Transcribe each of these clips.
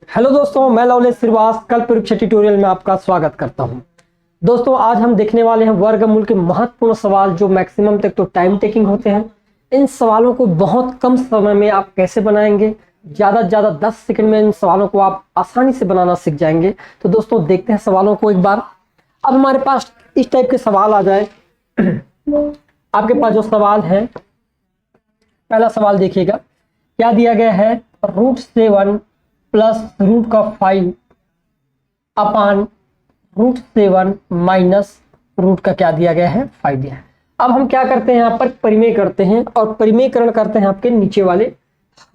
Hello दोस्तों, मैं लवलेश श्रीवास कल परीक्षा ट्यूटोरियल में आपका स्वागत करता हूं। दोस्तों, आज हम देखने वाले हैं वर्गमूल के महत्वपूर्ण सवाल जो मैक्सिमम तक तो टाइम टेकिंग होते हैं। इन सवालों को बहुत कम समय में आप कैसे बनाएंगे, ज़्यादा से ज़्यादा 10 सेकंड में इन सवालों को आप आसानी से बनाना सीख जाएंगे। तो दोस्तों, देखते हैं सवालों को एक बार। अब हमारे पास इस टाइप के सवाल आ जाए। आपके पास जो सवाल है, पहला सवाल देखिएगा, क्या दिया गया है। √7 प्लस √5 अपान √7 माइनस रूट का क्या दिया गया है, 5 दिया है। अब हम क्या करते हैं, यहाँ पर परिमेय करते हैं और परिमेयकरण करते हैं। आपके नीचे वाले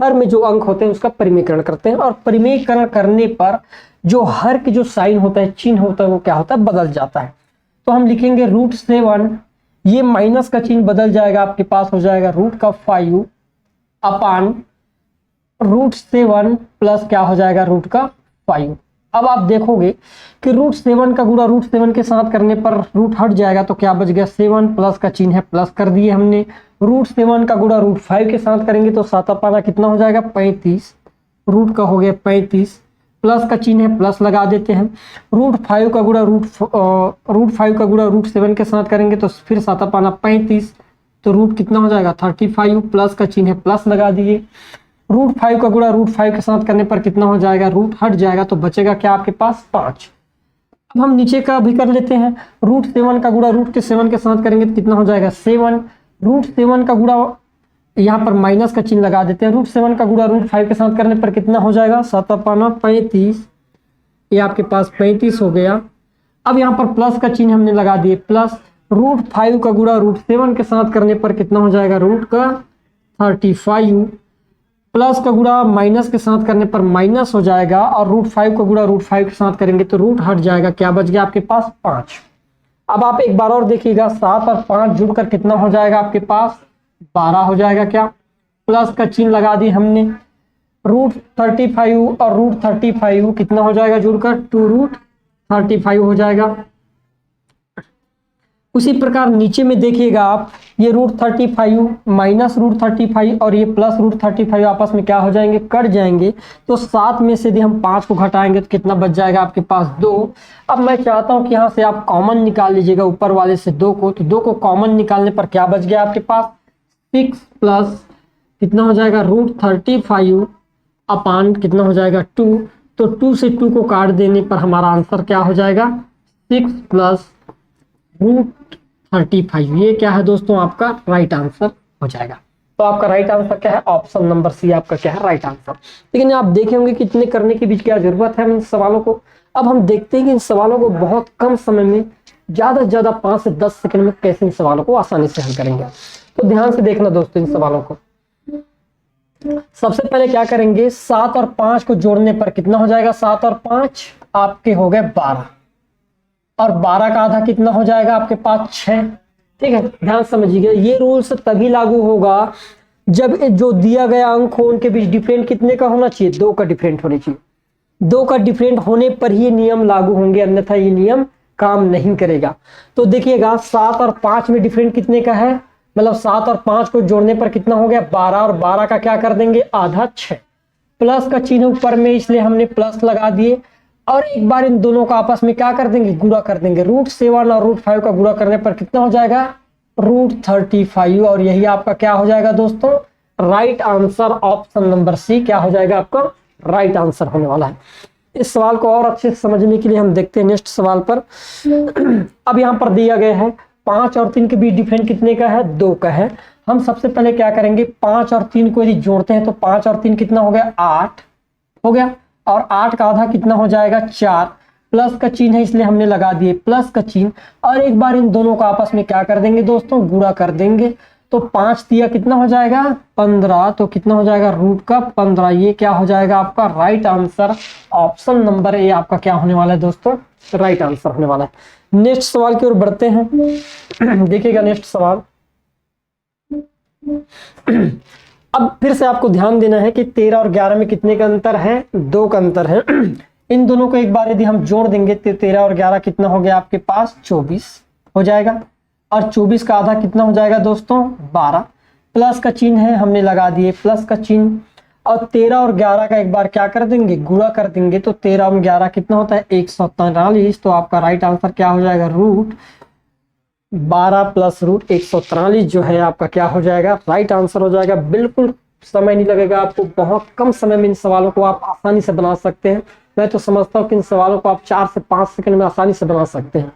हर में जो अंक होते हैं उसका परिमेयकरण करते हैं और परिमेयकरण करने पर जो हर के जो साइन होता है, चिन्ह होता है, वो क्या होता है, बदल जाता है। तो हम लिखेंगे √7, ये माइनस का चिन्ह बदल जाएगा, आपके पास हो जाएगा √5 अपान √7 प्लस क्या हो जाएगा, √5। अब आप देखोगे कि √7 का गुणा √7 के साथ करने पर रूट हट जाएगा, तो क्या बच गया, 7 प्लस का चिन्ह है, प्लस कर दिए हमने। √7 का गुणा √5 के साथ करेंगे तो 7 पाना कितना हो जाएगा, 35। रूट का हो गया 35, प्लस का चिन्ह है, प्लस लगा देते हैं। √5 का गुणा √7 के साथ करेंगे तो फिर 7 पाना 35, तो रूट कितना हो जाएगा, 35। प्लस का चिन्ह है, प्लस लगा दिए। √5 का गुणा √5 के साथ करने पर कितना हो जाएगा, रूट हट जाएगा, तो बचेगा क्या आपके पास, 5। अब हम नीचे का भी कर लेते हैं। √7 का गुणा √7 के साथ करेंगे तो कितना हो जाएगा, 7। √7 का गुणा, यहाँ पर माइनस का चिन्ह लगा देते हैं। √7 का गुणा √5 के साथ करने पर कितना हो जाएगा, 7 पाना 35, ये आपके पास 35 हो गया। अब यहाँ पर प्लस का चिन्ह हमने लगा दिए, प्लस √5 का गुणा √7 के साथ करने पर कितना हो जाएगा, रूट का 35, प्लस का गुणा माइनस के साथ करने पर माइनस हो जाएगा और √5 का गुणा √5 के साथ करेंगे तो रूट हट जाएगा, क्या बच गया आपके पास, 5। अब आप एक बार और देखिएगा, 7 और 5 जुड़कर कितना हो जाएगा आपके पास, 12 हो जाएगा। क्या, प्लस का चिन्ह लगा दिए हमने। √35 और √35 कितना हो जाएगा जुड़कर, 2√35 हो जाएगा। उसी प्रकार नीचे में देखिएगा आप, ये √35 माइनस √35 और ये प्लस √35 आपस में क्या हो जाएंगे, कट जाएंगे। तो 7 में से यदि हम 5 को घटाएंगे तो कितना बच जाएगा आपके पास, 2। अब मैं चाहता हूं कि यहाँ से आप कॉमन निकाल लीजिएगा ऊपर वाले से 2 को, तो 2 को कॉमन निकालने पर क्या बच गया आपके पास, 6 प्लस कितना हो जाएगा, √35 अपान कितना हो जाएगा, 2। तो 2 से 2 को काट देने पर हमारा आंसर क्या हो जाएगा, 6 प्लस √35। ये क्या है दोस्तों, आपका राइट आंसर हो जाएगा। तो आपका राइट आंसर क्या है, ऑप्शन नंबर सी आपका क्या है, राइट आंसर। लेकिन आप देखेंगे कि इतने करने के बीच क्या जरूरत है इन सवालों को। अब हम देखते हैं कि इन सवालों को बहुत कम समय में, ज्यादा से ज्यादा 5 से 10 सेकंड में कैसे इन सवालों को आसानी से हल करेंगे। तो ध्यान से देखना दोस्तों इन सवालों को। सबसे पहले क्या करेंगे, 7 और 5 को जोड़ने पर कितना हो जाएगा, 7 और 5 आपके हो गए 12 और 12 का आधा कितना हो जाएगा आपके पास, 6। ठीक है, ध्यान समझिएगा, ये रूल्स तभी लागू होगा जब जो दिया गया अंक हो उनके बीच डिफरेंट कितने का होना चाहिए, 2 का डिफरेंट होने चाहिए। 2 का डिफरेंट होने पर ही नियम लागू होंगे, अन्यथा ये नियम काम नहीं करेगा। तो देखिएगा 7 और 5 में डिफरेंट कितने का है, मतलब 7 और 5 को जोड़ने पर कितना हो गया, 12, और 12 का क्या कर देंगे, आधा, 6। प्लस का चिन्ह ऊपर में इसलिए हमने प्लस लगा दिए और एक बार इन दोनों का आपस में क्या कर देंगे, गुणा कर देंगे। √7 और √5 का गुणा करने पर कितना हो जाएगा, √35। और यही आपका क्या हो जाएगा दोस्तों, right answer, option number C क्या हो जाएगा आपका राइट आंसर होने वाला है। इस सवाल को और अच्छे से समझने के लिए हम देखते हैं नेक्स्ट सवाल पर। अब यहाँ पर दिया गया है 5 और 3 के बीच डिफरेंट कितने का है, 2 का है। हम सबसे पहले क्या करेंगे, 5 और 3 को यदि जोड़ते हैं तो 5 और 3 कितना हो गया, 8 हो गया, और 8 का आधा कितना हो जाएगा, 4। प्लस का चिन्ह है इसलिए हमने लगा दिए प्लस का चिन्ह, और एक बार इन दोनों को आपस में क्या कर देंगे दोस्तों, गुणा कर देंगे। तो 5 दिया कितना हो जाएगा, 15, तो कितना हो जाएगा, रूट का 15। ये क्या हो जाएगा आपका right answer, option number A आपका क्या होने वाला है दोस्तों, राइट आंसर होने वाला है। नेक्स्ट सवाल की ओर बढ़ते हैं। देखिएगा नेक्स्ट सवाल। अब फिर से आपको ध्यान देना है कि 13 और 11 में कितने का अंतर है, 2 का अंतर है। इन दोनों को एक बार यदि हम जोड़ देंगे तो 13 और 11 कितना हो गया आपके पास, 24 हो जाएगा, और 24 का आधा कितना हो जाएगा दोस्तों, 12। प्लस का चिन्ह है हमने लगा दिए प्लस का चिन्ह, और 13 और 11 का एक बार क्या कर देंगे, गुणा कर देंगे, तो 13 और 11 कितना होता है 143। तो आपका राइट आंसर क्या हो जाएगा, रूट 12 प्लस रूट 143 जो है आपका क्या हो जाएगा, राइट आंसर हो जाएगा। बिल्कुल समय नहीं लगेगा आपको, बहुत कम समय में इन सवालों को आप आसानी से बना सकते हैं। मैं तो समझता हूँ कि इन सवालों को आप 4 से 5 सेकंड में आसानी से बना सकते हैं।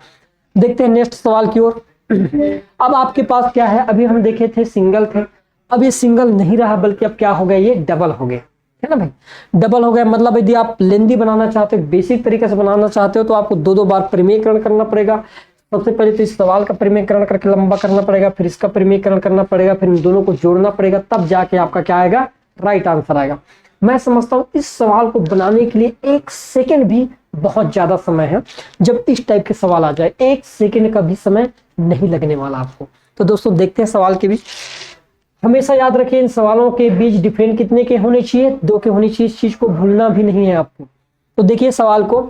देखते हैं नेक्स्ट सवाल की ओर। अब आपके पास क्या है, अभी हम देखे थे सिंगल थे, अब ये सिंगल नहीं रहा बल्कि अब क्या हो गया, ये डबल हो गया, है ना भाई, डबल हो गया। मतलब यदि आप लेंदी बनाना चाहते हो, बेसिक तरीके से बनाना चाहते हो, तो आपको 2-2 बार परिमेयकरण करना पड़ेगा। सबसे पहले तो इस सवाल का परिमेयकरण करके लंबा करना पड़ेगा, फिर इसका परिमेयकरण करना पड़ेगा, फिर इन दोनों को जोड़ना पड़ेगा, तब जाके आपका क्या आएगा, राइट आंसर आएगा। मैं समझता हूं इस सवाल को बनाने के लिए 1 सेकंड भी बहुत ज्यादा समय है। जब इस टाइप के सवाल आ जाए 1 सेकंड का भी समय नहीं लगने वाला आपको। तो दोस्तों देखते हैं सवाल के बीच। हमेशा याद रखिए इन सवालों के बीच डिफरेंट कितने के होने चाहिए, 2 के होने चाहिए। इस चीज को भूलना भी नहीं है आपको। तो देखिए सवाल को,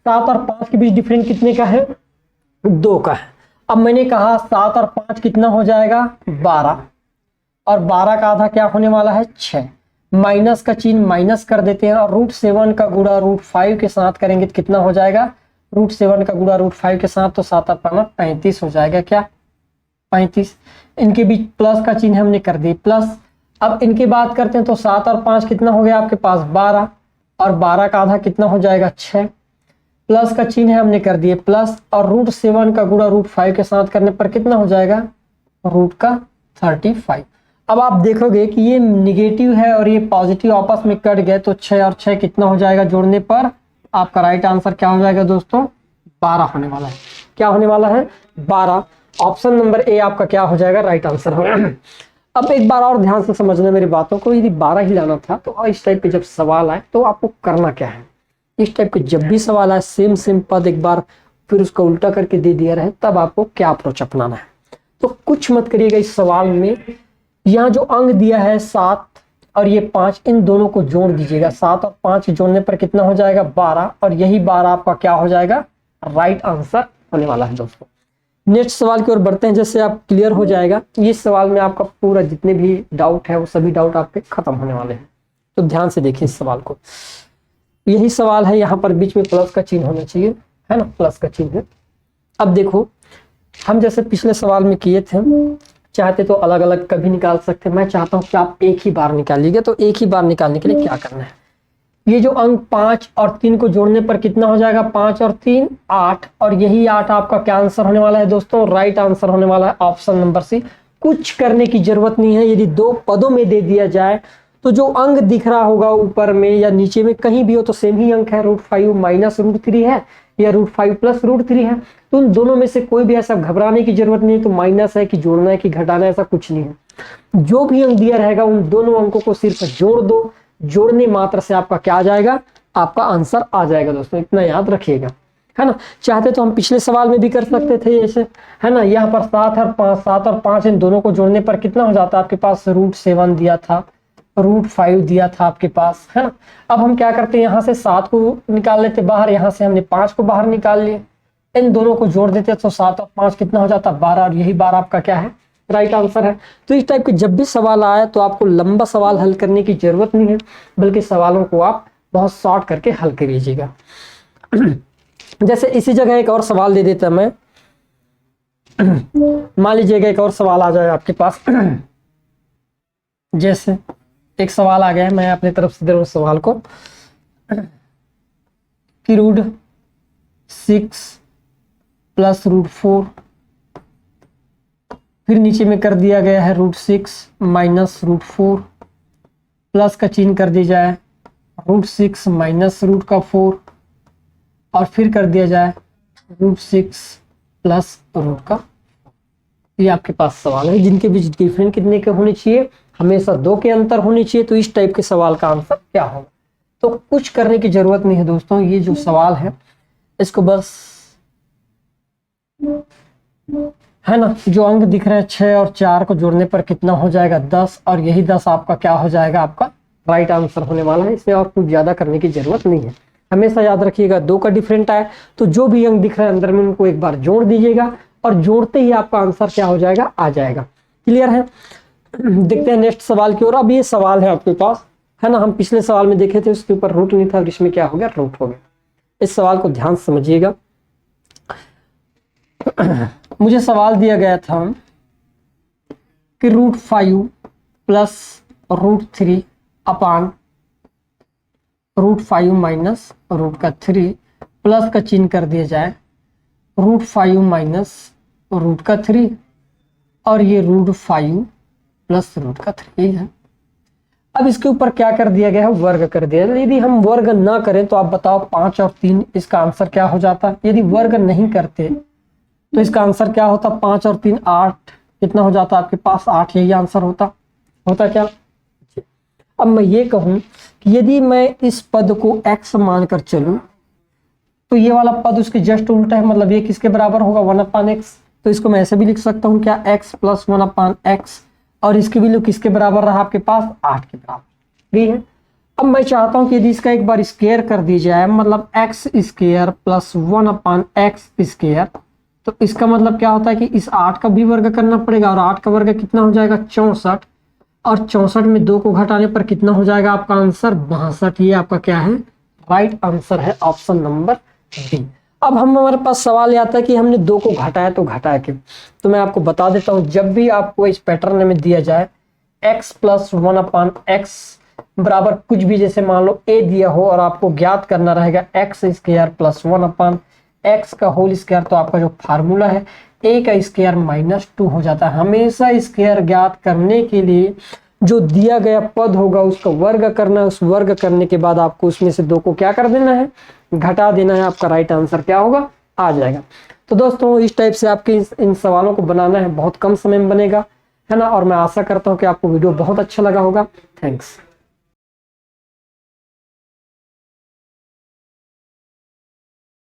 7 और 5 के बीच डिफरेंट कितने का है, 2 का है। अब मैंने कहा 7 और 5 कितना हो जाएगा, 12, और 12 का आधा क्या होने वाला है, 6। माइनस का चिन्ह माइनस कर देते हैं, और √7 का गुणा √5 के साथ करेंगे तो कितना हो जाएगा, √7 का गुणा √5 के साथ, तो 7 और 5 35 हो जाएगा, क्या 35। इनके बीच प्लस का चिन्ह हमने कर दिया प्लस। अब इनकी बात करते हैं तो 7 और 5 कितना हो गया आपके पास, 12, और 12 का आधा कितना हो जाएगा, 6। प्लस का चिन्ह है हमने कर दिए प्लस, और √7 का गुणा √5 के साथ करने पर कितना हो जाएगा, रूट का 35। अब आप देखोगे कि ये निगेटिव है और ये पॉजिटिव आपस में कट गए, तो 6 और 6 कितना हो जाएगा जोड़ने पर, आपका राइट आंसर क्या हो जाएगा दोस्तों, 12 होने वाला है। क्या होने वाला है, 12। ऑप्शन नंबर ए आपका क्या हो जाएगा, राइट आंसर होगा। अब एक बार और ध्यान से समझना मेरी बातों को, यदि 12 ही लाना था तो इस टाइप के जब सवाल आए तो आपको करना क्या है, इस टाइप के जब भी सवाल आए सेम पद एक बार फिर उसका उल्टा करके दे दिया रहे, तब आपको क्या अप्रोच अपनाना है। तो कुछ मत करिएगा इस सवाल में, यहाँ जो अंक दिया है 7 और ये 5, इन दोनों को जोड़ दीजिएगा। 7 और 5 जोड़ने पर कितना हो जाएगा, 12, और यही 12 आपका क्या हो जाएगा, राइट आंसर होने वाला है दोस्तों। नेक्स्ट सवाल की ओर बढ़ते हैं, जैसे आप क्लियर हो जाएगा ये सवाल में आपका पूरा जितने भी डाउट है वो सभी डाउट आपके खत्म होने वाले हैं। तो ध्यान से देखिए इस सवाल को, यही सवाल है, यहाँ पर बीच में प्लस का चिन्ह होना चाहिए, है ना, प्लस का चिन्ह है। अब देखो हम जैसे पिछले सवाल में किए थे, चाहते तो अलग अलग कभी निकाल सकते हैं, मैं चाहता हूं कि आप एक ही बार निकालिएगा। तो एक ही बार निकालने के लिए क्या करना है, ये जो अंक 5 और 3 को जोड़ने पर कितना हो जाएगा, 5 और 3 8, और यही 8 आपका क्या आंसर होने वाला है दोस्तों, राइट आंसर होने वाला है ऑप्शन नंबर सी। कुछ करने की जरूरत नहीं है, यदि 2 पदों में दे दिया जाए तो जो अंक दिख रहा होगा ऊपर में या नीचे में कहीं भी हो तो सेम ही अंक है, √5 माइनस √3 है या √5 प्लस √3 है। तो उन दोनों में से कोई भी ऐसा घबराने की जरूरत नहीं है, तो माइनस है कि जोड़ना है कि घटाना है, ऐसा कुछ नहीं है। जो भी अंक दिया रहेगा उन दोनों अंकों को सिर्फ जोड़ दो, जोड़ने मात्र से आपका क्या आ जाएगा, आपका आंसर आ जाएगा दोस्तों, इतना याद रखिएगा, है ना। चाहते तो हम पिछले सवाल में भी कर सकते थे ऐसे, है ना। यहाँ पर 7 और 5 इन दोनों को जोड़ने पर कितना हो जाता है आपके पास, √7 दिया था, √5 दिया था आपके पास, है ना। अब हम क्या करते हैं, यहाँ से 7 को निकाल लेते बाहर, यहाँ से हमने 5 को बाहर निकाल लिए, इन दोनों को जोड़ देते तो 7 और 5 कितना हो जाता, 12, और यही 12 आपका क्या है, राइट आंसर है। तो इस टाइप के जब भी सवाल आए तो आपको लंबा सवाल हल करने की जरूरत नहीं है, बल्कि सवालों को आप बहुत शॉर्ट करके हल करिएगा। जैसे इसी जगह एक और सवाल दे देता मैं, मान लीजिएगा एक और सवाल आ जाए आपके पास। जैसे एक सवाल आ गया है, मैं अपनी तरफ से दे रहा हूं सवाल को, कि √6 प्लस √4, फिर नीचे में कर दिया गया है √6 माइनस √4, प्लस का चिन्ह कर दिया जाए √6 माइनस √4, और फिर कर दिया जाए √6 प्लस √4। ये आपके पास सवाल है जिनके बीच डिफरेंट कितने के होने चाहिए, हमेशा 2 के अंतर होने चाहिए। तो इस टाइप के सवाल का आंसर क्या होगा, तो कुछ करने की जरूरत नहीं है दोस्तों। ये जो सवाल है इसको बस, है ना, जो अंक दिख रहे हैं 6 और 4 को जोड़ने पर कितना हो जाएगा, 10, और यही 10 आपका क्या हो जाएगा, आपका राइट आंसर होने वाला है। इसमें और कुछ ज्यादा करने की जरूरत नहीं है। हमेशा याद रखिएगा 2 का डिफरेंट आए तो जो भी अंक दिख रहा है अंदर में उनको एक बार जोड़ दीजिएगा, और जोड़ते ही आपका आंसर क्या हो जाएगा, आ जाएगा। क्लियर है। देखते हैं नेक्स्ट सवाल की ओर। अब ये सवाल है आपके पास है ना। हम पिछले सवाल में देखे थे उसके ऊपर रूट नहीं था और इसमें क्या हो गया, रूट हो गया। इस सवाल को ध्यान से समझिएगा। मुझे सवाल दिया गया था कि √5 प्लस √3 अपान √5 माइनस √3 प्लस का चिन्ह कर दिया जाए √5 माइनस √3 और ये √5 प्लस √3 यही है। अब इसके ऊपर क्या कर दिया गया है, वर्ग कर दिया है। यदि हम वर्ग ना करें तो आप बताओ 5 और 3 इसका आंसर क्या हो जाता। यदि वर्ग नहीं करते तो इसका आंसर क्या होता, 5 और 3 8, कितना हो जाता आपके पास 8, यही आंसर होता क्या। अब मैं ये कहूं कि यदि मैं इस पद को x मानकर चलूं तो ये वाला पद उसके जस्ट उल्टा है, मतलब ये किसके बराबर होगा, 1/x। तो इसको मैं ऐसे भी लिख सकता हूं क्या, x प्लस 1/x, और इसकी वैल्यू किसके बराबर रहा आपके पास, 8 के बराबर गई है। अब मैं चाहता हूं कि यदि इसका एक बार स्क्वायर कर दी जाए, मतलब x square plus 1/x square, तो इसका मतलब क्या होता है कि इस 8 का भी वर्ग करना पड़ेगा और 8 का वर्ग कितना हो जाएगा, 64, और 64 में 2 को घटाने पर कितना हो जाएगा आपका आंसर, 62। ये आपका क्या है, राइट आंसर है ऑप्शन नंबर डी। अब हमारे पास सवाल ये आता है कि हमने 2 को घटाया तो घटाया क्यों। तो मैं आपको बता देता हूं, जब भी आपको इस पैटर्न में दिया जाए x प्लस 1/x बराबर कुछ भी, जैसे मान लो a दिया हो और आपको ज्ञात करना रहेगा x स्क्वायर प्लस 1/x का होल स्क्वायर, तो आपका जो फार्मूला है a का स्क्वायर -2 हो जाता है। हमेशा स्क्वायर ज्ञात करने के लिए जो दिया गया पद होगा उसका वर्ग करना है, उस वर्ग करने के बाद आपको उसमें से 2 को क्या कर देना है, घटा देना है। आपका राइट आंसर क्या होगा, आ जाएगा। तो दोस्तों इस टाइप से आपके इन सवालों को बनाना है, बहुत कम समय में बनेगा, है ना। और मैं आशा करता हूँ कि आपको वीडियो बहुत अच्छा लगा होगा। थैंक्स।